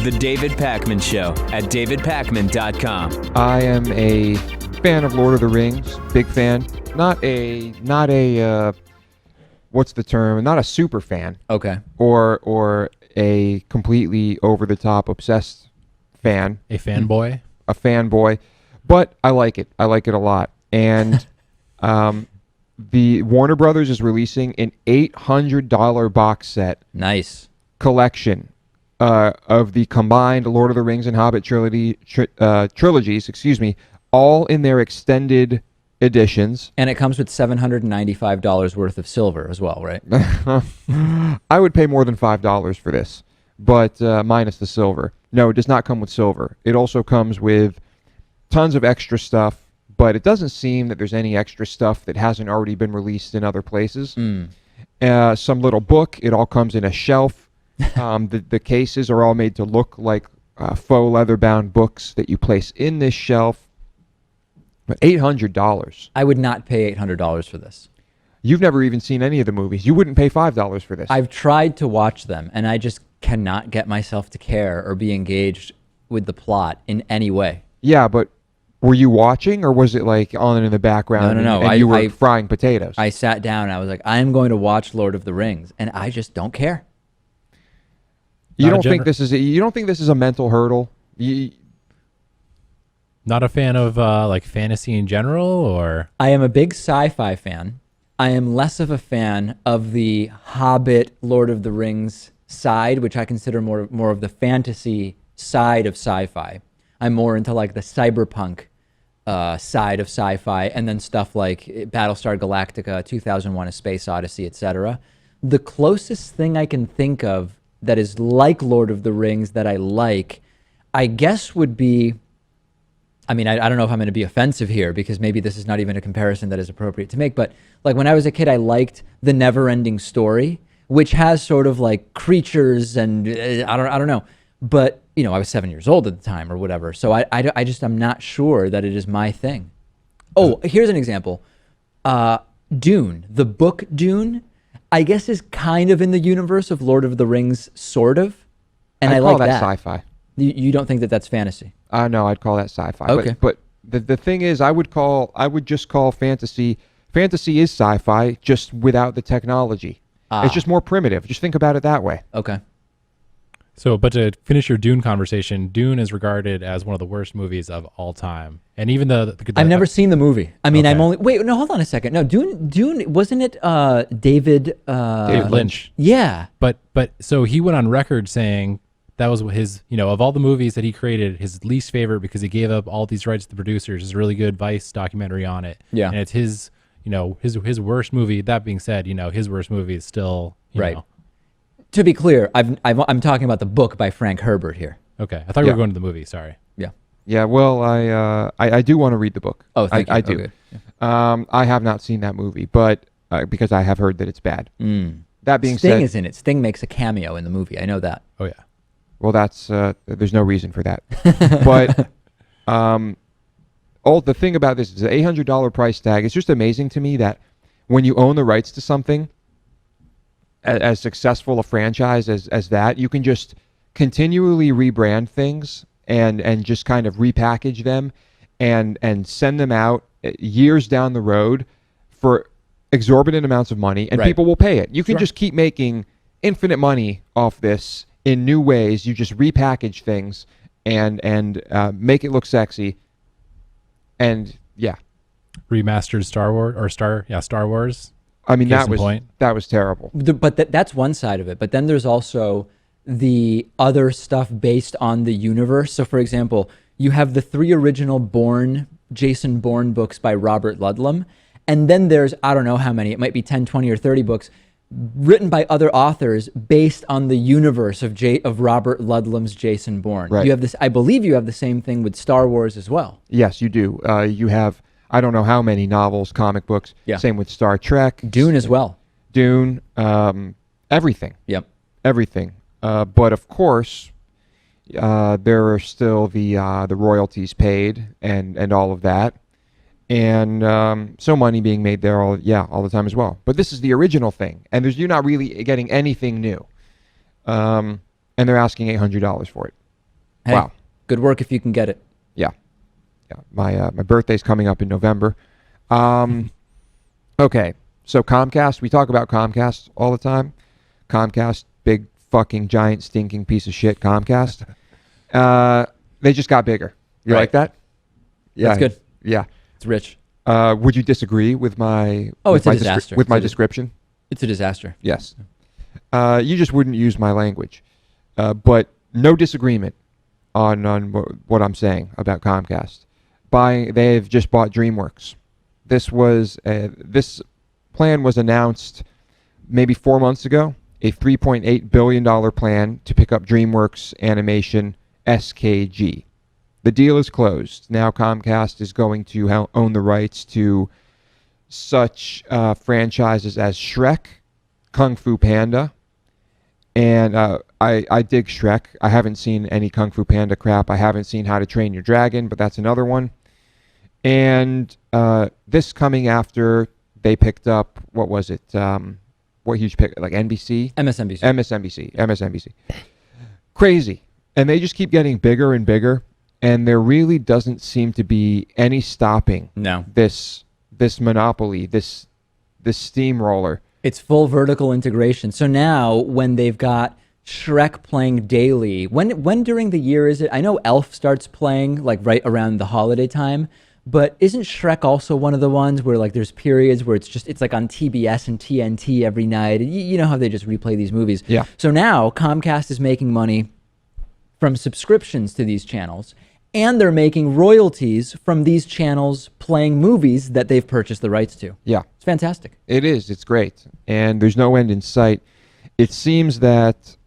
The David Pakman Show at davidpakman.com. I am a fan of Lord of the Rings, big fan. Not a what's the term? Not a super fan. Okay. Or a completely over the top obsessed fan. A fanboy. A fanboy, but I like it. I like it a lot. And the Warner Brothers is releasing an $800 box set. Nice. Collection of the combined Lord of the Rings and Hobbit trilogies, all in their extended editions. And it comes with $795 worth of silver as well, right? I would pay more than $5 for this, but minus the silver. No, it does not come with silver. It also comes with tons of extra stuff, but it doesn't seem that there's any extra stuff that hasn't already been released in other places. Some little book. It all comes in a shelf. The cases are all made to look like faux leather-bound books that you place in this shelf. But $800. I would not pay $800 for this. You've never even seen any of the movies. You wouldn't pay $5 for this. I've tried to watch them, and I just cannot get myself to care or be engaged with the plot in any way. Yeah, but were you watching, or was it like on in the background? No. And you were frying potatoes? I sat down, and I was like, I'm going to watch Lord of the Rings, and I just don't care. You don't think this is a mental hurdle? Not a fan of like fantasy in general, or? I am a big sci-fi fan. I am less of a fan of the Hobbit, Lord of the Rings side, which I consider more of the fantasy side of sci-fi. I'm more into like the cyberpunk side of sci-fi, and then stuff like Battlestar Galactica, 2001: A Space Odyssey, etc. The closest thing I can think of that is like Lord of the Rings that I like, I guess would be, I mean, I don't know if I'm going to be offensive here because maybe this is not even a comparison that is appropriate to make, but like when I was a kid, I liked The Never-Ending Story, which has sort of like creatures and I don't know, but you know, I was 7 years old at the time or whatever. So I'm not sure that it is my thing. Oh, here's an example. Dune, the book Dune, I guess is kind of in the universe of Lord of the Rings, sort of. And I like that. I'd call that sci-fi. You don't think that that's fantasy? No, I'd call that sci-fi. Okay. But the thing is, I would just call fantasy. Fantasy is sci-fi, just without the technology. It's just more primitive. Just think about it that way. Okay. So, but to finish your Dune conversation, Dune is regarded as one of the worst movies of all time. And even I've never seen the movie. I mean, okay. Wait, no, hold on a second. No, Dune, wasn't it David Lynch? Yeah. But so he went on record saying that was his, of all the movies that he created, his least favorite because he gave up all these rights to the producers. There's a really good Vice documentary on it. Yeah. And it's his worst movie. That being said, his worst movie is still, right. To be clear, I'm talking about the book by Frank Herbert here. Okay. I thought you were going to the movie. Sorry. Yeah. Yeah, well, I do want to read the book. Oh, thank you. I do. Oh, good. Yeah. I have not seen that movie, but because I have heard that it's bad. That being Sting said, is in it. Sting makes a cameo in the movie. I know that. Oh, yeah. Well, that's there's no reason for that. But the thing about this is the $800 price tag. It's just amazing to me that when you own the rights to something, as successful a franchise as that, you can just continually rebrand things and just kind of repackage them and send them out years down the road for exorbitant amounts of money, and people will pay it. You can just keep making infinite money off this in new ways. You just repackage things and make it look sexy. And yeah, remastered Star Wars. I mean, that was terrible. But that's one side of it. But then there's also the other stuff based on the universe. So, for example, you have the 3 original Jason Bourne books by Robert Ludlum. And then there's, I don't know how many, it might be 10, 20, or 30 books written by other authors based on the universe of Robert Ludlum's Jason Bourne. Right. You have this. I believe you have the same thing with Star Wars as well. Yes, you do. You have, I don't know how many novels, comic books. Yeah. Same with Star Trek. Dune as well. Dune, everything. Yep. Everything. But of course, there are still the royalties paid and all of that. And so money being made there all the time as well. But this is the original thing, and you're not really getting anything new. And they're asking $800 for it. Hey, wow. Good work if you can get it. Yeah. My birthday's coming up in November. Okay, so Comcast, we talk about Comcast all the time. Comcast, big fucking giant stinking piece of shit Comcast. They just got bigger. You Right. like that? Yeah. That's good. Yeah. It's rich. Would you disagree with my it's a disaster. with my description? It's a disaster. Yes. You just wouldn't use my language. But no disagreement on what I'm saying about Comcast. They've just bought DreamWorks. This plan was announced maybe 4 months ago. A $3.8 billion plan to pick up DreamWorks Animation SKG. The deal is closed. Now Comcast is going to own the rights to such franchises as Shrek, Kung Fu Panda, and I dig Shrek. I haven't seen any Kung Fu Panda crap. I haven't seen How to Train Your Dragon, but that's another one. And this coming after they picked up, what was it? What huge pick? Like NBC? MSNBC. Crazy. And they just keep getting bigger and bigger. And there really doesn't seem to be any stopping this monopoly, this steamroller. It's full vertical integration. So now when they've got Shrek playing daily, when during the year is it? I know Elf starts playing like right around the holiday time, but isn't Shrek also one of the ones where like there's periods where it's like on TBS and TNT every night? You know how they just replay these movies. Yeah. So now Comcast is making money from subscriptions to these channels, and they're making royalties from these channels playing movies that they've purchased the rights to. Yeah. It's fantastic. It is. It's great. And there's no end in sight. It seems that,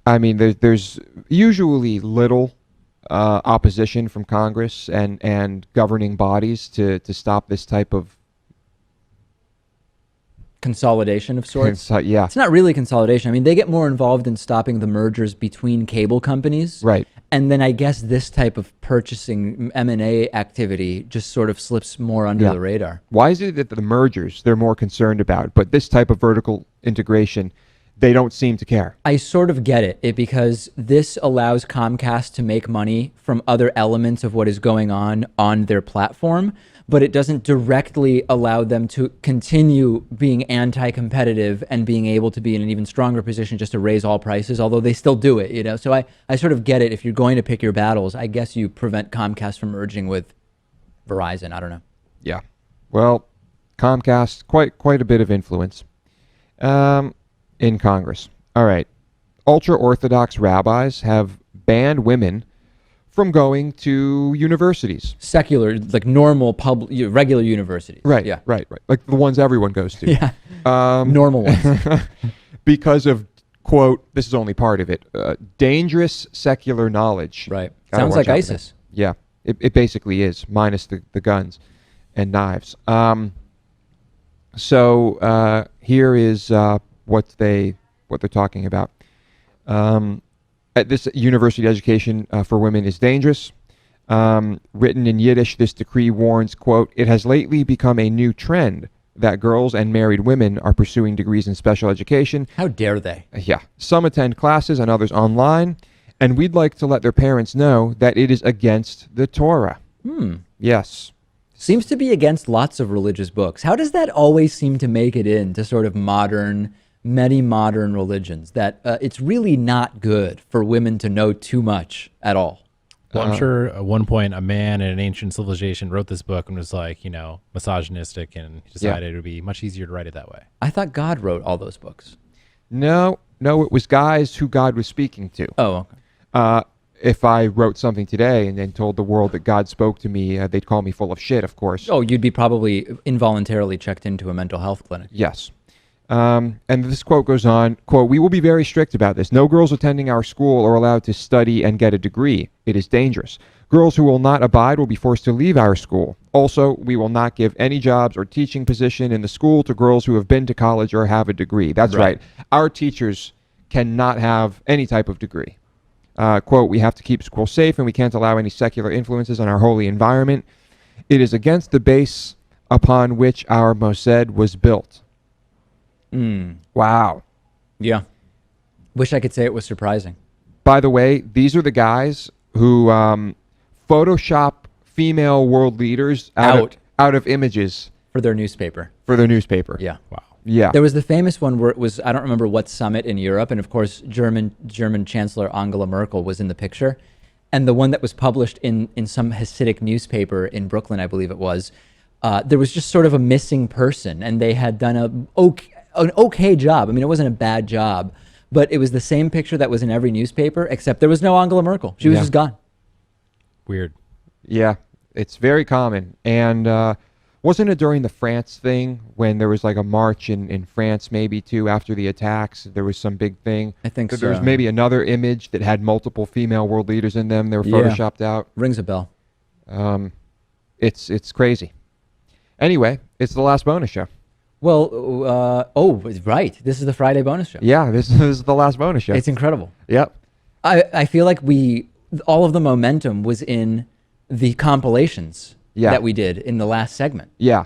I mean, there's usually little opposition from Congress and governing bodies to stop this type of Consolidation of sorts. Yeah. It's not really consolidation. I mean, they get more involved in stopping the mergers between cable companies. Right. And then I guess this type of purchasing M&A activity just sort of slips more under the radar. Why is it that the mergers they're more concerned about, but this type of vertical integration, they don't seem to care? I sort of get it because this allows Comcast to make money from other elements of what is going on their platform, but it doesn't directly allow them to continue being anti-competitive and being able to be in an even stronger position just to raise all prices, although they still do it, you know? So I sort of get it. If you're going to pick your battles, I guess you prevent Comcast from merging with Verizon. I don't know. Yeah. Well, Comcast, quite a bit of influence in Congress. All right. Ultra-Orthodox rabbis have banned women from going to universities. Secular, like normal regular universities. Right, Yeah. right. Like the ones everyone goes to. Yeah. Normal ones. Because of, quote, this is only part of it, dangerous secular knowledge. Right. Gotta Sounds watch like out for ISIS. that. Yeah, it basically is, minus the guns and knives. So here is what they're talking about. At this university education for women is dangerous. Written in Yiddish, this decree warns, quote, it has lately become a new trend that girls and married women are pursuing degrees in special education. How dare they? Yeah. Some attend classes and others online, and we'd like to let their parents know that it is against the Torah. Yes. Seems to be against lots of religious books. How does that always seem to make it into sort of many modern religions, that it's really not good for women to know too much at all? Well, I'm sure at one point a man in an ancient civilization wrote this book and was like, misogynistic, and decided it would be much easier to write it that way. I thought God wrote all those books. No, it was guys who God was speaking to. Oh, okay. If I wrote something today and then told the world that God spoke to me, they'd call me full of shit, of course. Oh, you'd be probably involuntarily checked into a mental health clinic. Yes. And this quote goes on, quote, we will be very strict about this. No girls attending our school are allowed to study and get a degree. It is dangerous. Girls who will not abide will be forced to leave our school. Also, we will not give any jobs or teaching position in the school to girls who have been to college or have a degree. That's right. Our teachers cannot have any type of degree. Quote, we have to keep school safe and we can't allow any secular influences on our holy environment. It is against the base upon which our Mossad was built. Wow. Yeah. Wish I could say it was surprising. By the way, these are the guys who Photoshop female world leaders out of images For their newspaper. for their newspaper. Yeah. Wow. Yeah. There was the famous one where it was, I don't remember what summit in Europe, and of course German Chancellor Angela Merkel was in the picture. And the one that was published in some Hasidic newspaper in Brooklyn, I believe it was, there was just sort of a missing person, and they had done an okay job. I mean, it wasn't a bad job, but it was the same picture that was in every newspaper, except there was no Angela Merkel. She was just gone. Weird. Yeah, it's very common. And wasn't it during the France thing when there was like a march in France maybe too after the attacks? There was some big thing. I think There was so. maybe another image that had multiple female world leaders in them. They were photoshopped out. Rings a bell. It's crazy. Anyway, it's the last bonus show. Well, right. This is the Friday bonus show. Yeah, this is the last bonus show. It's incredible. Yep. I feel like all of the momentum was in the compilations that we did in the last segment. Yeah.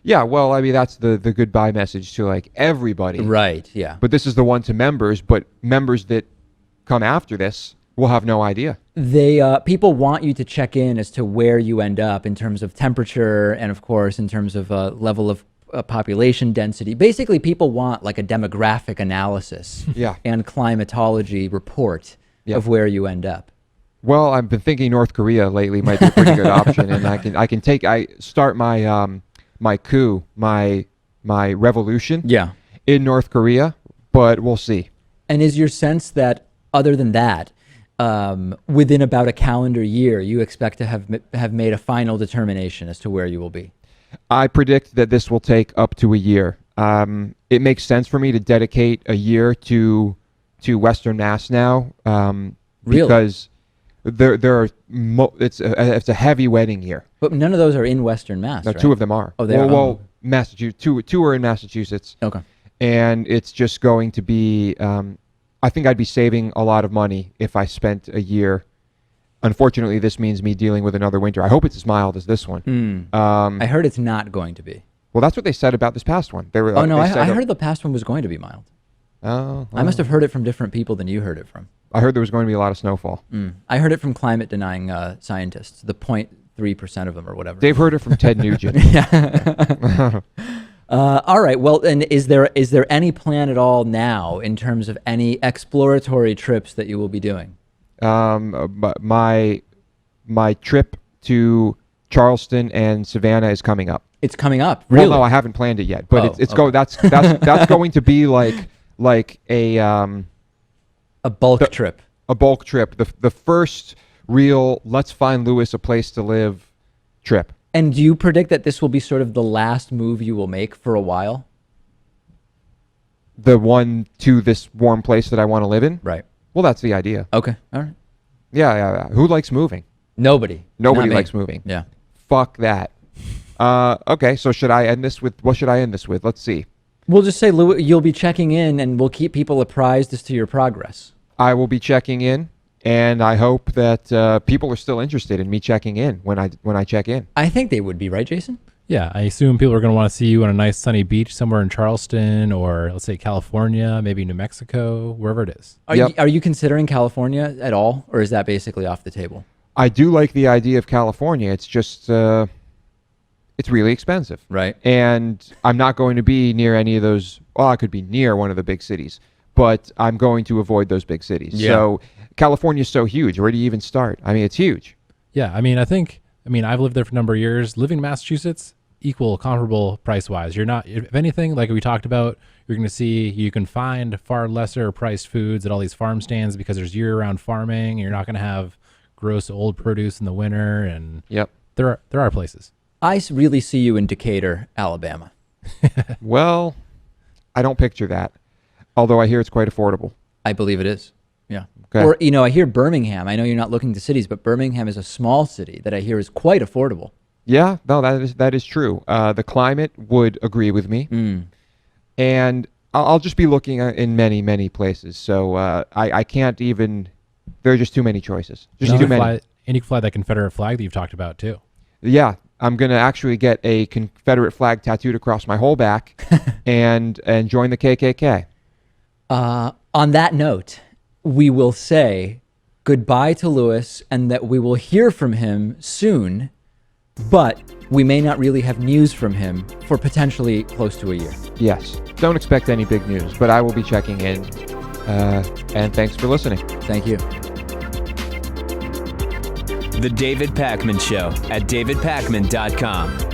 Yeah, well, I mean, that's the goodbye message to, like, everybody. Right, yeah. But this is the one to members, but members that come after this will have no idea. People want you to check in as to where you end up in terms of temperature and, of course, in terms of level of population density. Basically, people want, like, a demographic analysis Yeah. and climatology report of where you end up. Well, I've been thinking North Korea lately might be a pretty good option, and I start my my coup, my revolution Yeah. in North Korea, but we'll see. And is your sense that, other than that, within about a calendar year, you expect to have made a final determination as to where you will be? I predict that this will take up to a year. It makes sense for me to dedicate a year to Western Mass now, Really? because it's a heavy wedding year. But none of those are in Western Mass, No, right? two of them are. Oh, they are? Well, Massachusetts. Two are in Massachusetts. Okay. And it's just going to be. I think I'd be saving a lot of money if I spent a year. Unfortunately, this means me dealing with another winter. I hope it's as mild as this one. I heard it's not going to be. Well, that's what they said about this past one. They were. Oh, no, they I said, heard the past one was going to be mild. Oh, I must have heard it from different people than you heard it from. I heard there was going to be a lot of snowfall. I heard it from climate-denying scientists, the 0.3% of them or whatever. They've heard it from Ted Nugent. All right. Well, and is there any plan at all now in terms of any exploratory trips that you will be doing? But my trip to Charleston and Savannah is coming up. It's coming up. Really? Well, no, I haven't planned it yet, but Oh, it's okay. that's going to be like A bulk trip. a bulk trip. The first real let's find Lewis a place to live trip. And do you predict that this will be sort of the last move you will make for a while? The one to this warm place that I want to live in. Right. Well, that's the idea. Okay. All right. Yeah. Who likes moving? Nobody. Nobody Not me. likes moving. Yeah. Fuck that. Okay, so should I end this with what should I end this with? Let's see. We'll just say, Lou, you'll be checking in, and we'll keep people apprised as to your progress. I will be checking in, and I hope that people are still interested in me checking in when I check in. I think they would be, right, Jason? Yeah, I assume people are going to want to see you on a nice sunny beach somewhere in Charleston or let's say California, maybe New Mexico, wherever it is. Are you considering California at all, or is that basically off the table? I do like the idea of California. It's just it's really expensive. Right. And I'm not going to be near any of those. Well, I could be near one of the big cities, but I'm going to avoid those big cities. Yeah. So California's so huge. Where do you even start? I mean, it's huge. Yeah, I mean, I've lived there for a number of years. Living in Massachusetts, equal, comparable price-wise. You're not, if anything, like we talked about, you're going to see you can find far lesser priced foods at all these farm stands because there's year-round farming. You're not going to have gross old produce in the winter, and Yep. there are places. I really see you in Decatur, Alabama. Well, I don't picture that. Although I hear it's quite affordable. I believe it is. Yeah. Okay. Or, I hear Birmingham. I know you're not looking to cities, but Birmingham is a small city that I hear is quite affordable. Yeah, no, that is true. The climate would agree with me, and I'll just be looking in many places. So I can't even. There are just too many choices. Just too many. And you can fly that Confederate flag that you've talked about too. Yeah, I'm going to actually get a Confederate flag tattooed across my whole back and join the KKK. On that note, we will say goodbye to Lewis and that we will hear from him soon, but we may not really have news from him for potentially close to a year. Yes. Don't expect any big news, but I will be checking in. And thanks for listening. Thank you. The David Pakman Show at davidpakman.com.